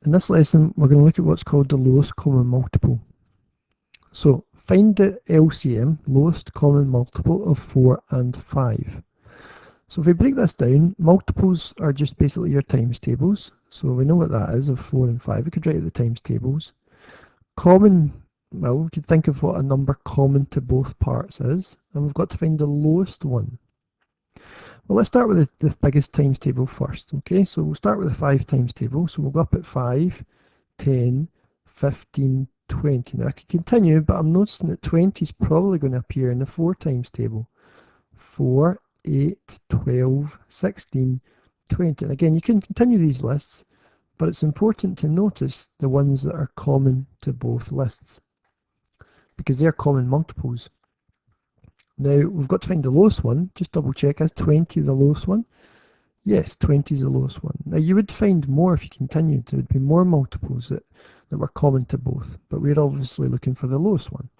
In this lesson, we're going to look at what's called the lowest common multiple. So, find the LCM, lowest common multiple of 4 and 5. So if we break this down, multiples are just basically your times tables. So we know what that is of 4 and 5. We could write out the times tables. Common, well, we could think of what a number common to both parts is. And we've got to find the lowest one. Well, let's start with the biggest times table first. Okay, so we'll start with the 5 times table. So we'll go up at 5, 10, 15, 20. Now I could continue, but I'm noticing that 20 is probably going to appear in the 4 times table. 4, 8, 12, 16, 20. And again, you can continue these lists, but it's important to notice the ones that are common to both lists, because they're common multiples. Now, we've got to find the lowest one. Just double check, is 20 the lowest one? Yes, 20 is the lowest one. Now, you would find more if you continued. There would be more multiples that were common to both, but we're obviously looking for the lowest one.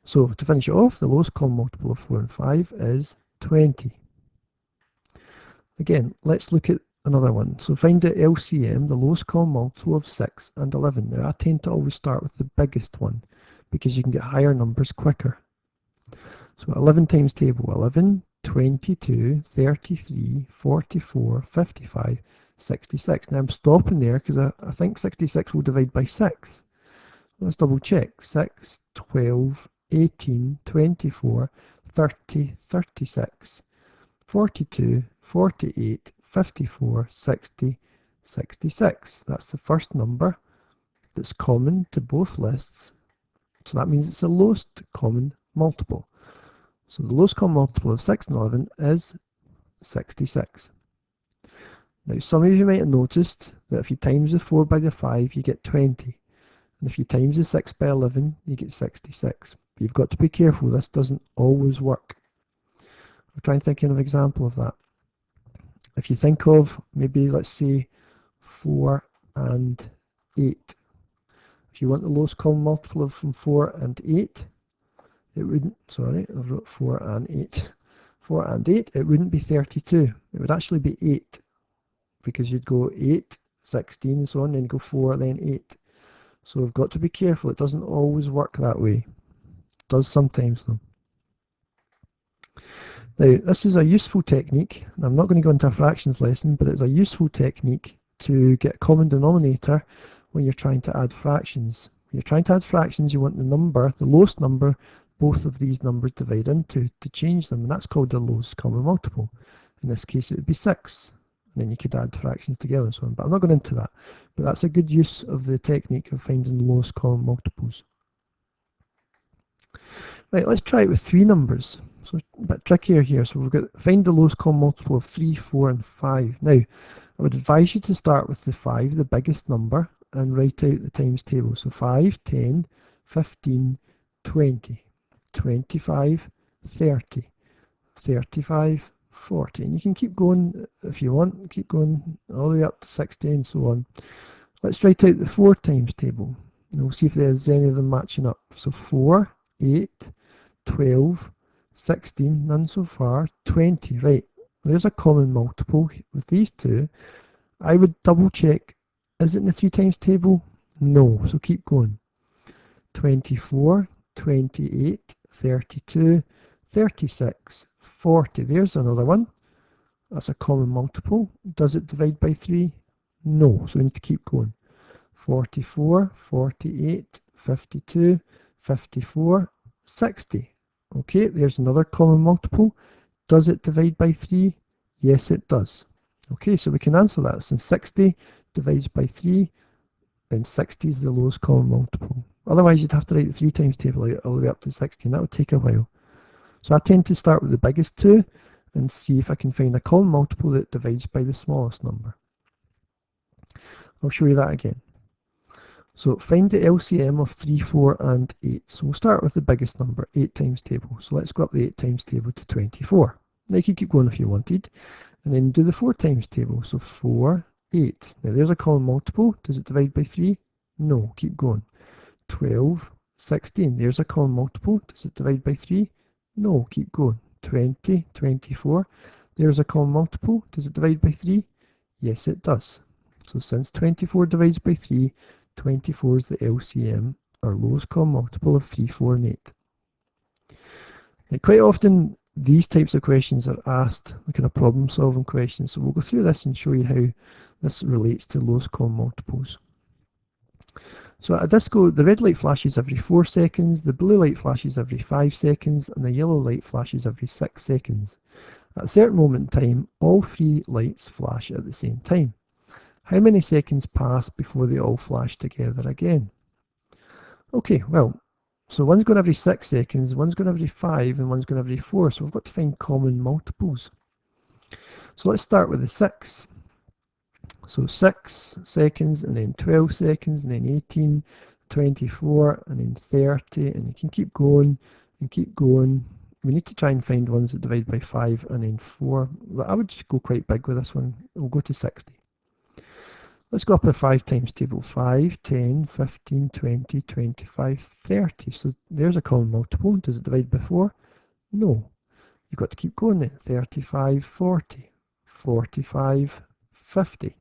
So, to finish it off, the lowest common multiple of 4 and 5 is 20. Again, let's look at another one. So, find the LCM, the lowest common multiple of 6 and 11. Now, I tend to always start with the biggest one, because you can get higher numbers quicker. So 11 times table, 11, 22, 33, 44, 55, 66. Now I'm stopping there because I think 66 will divide by 6. Let's double check. 6, 12, 18, 24, 30, 36, 42, 48, 54, 60, 66. That's the first number that's common to both lists. So that means it's the lowest common multiple. So the lowest common multiple of 6 and 11 is 66. Now some of you might have noticed that if you times the 4 by the 5 you get 20. And if you times the 6 by 11 you get 66. But you've got to be careful, this doesn't always work. I'll try and think of an example of that. If you think of maybe, let's say, 4 and 8. If you want the lowest common multiple of from 4 and 8, it wouldn't, sorry, I wrote 4 and 8. 4 and 8, it wouldn't be 32. It would actually be 8. Because you'd go 8, 16 and so on, then go 4, then 8. So we've got to be careful. It doesn't always work that way. It does sometimes though. Now, this is a useful technique. I'm not going to go into a fractions lesson, but it's a useful technique to get a common denominator when you're trying to add fractions. When you're trying to add fractions, you want the number, the lowest number, both of these numbers divide into to change them, and that's called the lowest common multiple. In this case, it would be 6, and then you could add fractions together and so on, but I'm not going into that. But that's a good use of the technique of finding the lowest common multiples. Right, let's try it with 3 numbers. So it's a bit trickier here. So we've got find the lowest common multiple of 3, 4 and 5. Now, I would advise you to start with the 5, the biggest number, and write out the times table. So 5, 10, 15, 20, 25, 30, 35, 40. And you can keep going if you want, keep going all the way up to 60 and so on. Let's write out the 4 times table. And we'll see if there's any of them matching up. So 4, 8, 12, 16, none so far, 20. Right, there's a common multiple with these two. I would double check, is it in the 3 times table? No, so keep going. 24, 28, 32, 36, 40. There's another one. That's a common multiple. Does it divide by 3? No, so we need to keep going. 44, 48, 52, 54, 60. Okay, there's another common multiple. Does it divide by 3? Yes, it does. Okay, so we can answer that. Since 60 divides by 3, then 60 is the lowest common multiple. Otherwise, you'd have to write the 3 times table out all the way up to 60, and that would take a while. So I tend to start with the biggest 2 and see if I can find a common multiple that divides by the smallest number. I'll show you that again. So find the LCM of 3, 4 and 8. So we'll start with the biggest number, 8 times table. So let's go up the 8 times table to 24. Now you can keep going if you wanted. And then do the 4 times table. So 4, 8. Now there's a common multiple. Does it divide by 3? No, keep going. 12, 16. There's a common multiple. Does it divide by 3? No, keep going. 20, 24. There's a common multiple. Does it divide by 3? Yes, it does. So since 24 divides by 3, 24 is the LCM, or lowest common multiple of 3, 4, and 8. Now, quite often, these types of questions are asked, the kind of problem-solving questions. So we'll go through this and show you how this relates to lowest common multiples. So at a disco, the red light flashes every 4 seconds, the blue light flashes every 5 seconds, and the yellow light flashes every 6 seconds. At a certain moment in time, all 3 lights flash at the same time. How many seconds pass before they all flash together again? Okay, well, so one's going every 6 seconds, one's going every 5, and one's going every 4, so we've got to find common multiples. So let's start with the 6. So 6 seconds, and then 12 seconds, and then 18, 24, and then 30, and you can keep going and keep going. We need to try and find ones that divide by 5 and then 4. I would just go quite big with this one. We'll go to 60. Let's go up a 5 times table. 5, 10, 15, 20, 25, 30. So there's a common multiple. Does it divide by 4? No. You've got to keep going then. 35, 40, 45, 50.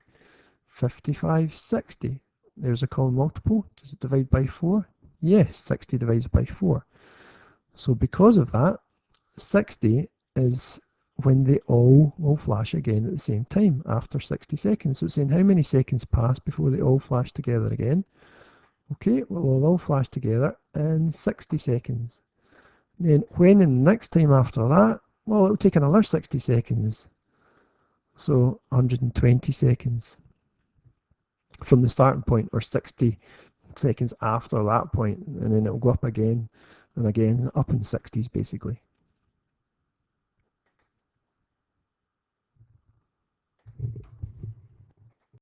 55, 60. There's a common multiple. Does it divide by 4? Yes, 60 divides by 4. So because of that, 60 is when they all flash again at the same time after 60 seconds. So it's saying how many seconds pass before they all flash together again. Okay, well, they'll all flash together in 60 seconds. Then when in the next time after that, well, it'll take another 60 seconds. So 120 seconds from the starting point, or 60 seconds after that point, and then it'll go up again and again, up in 60s basically.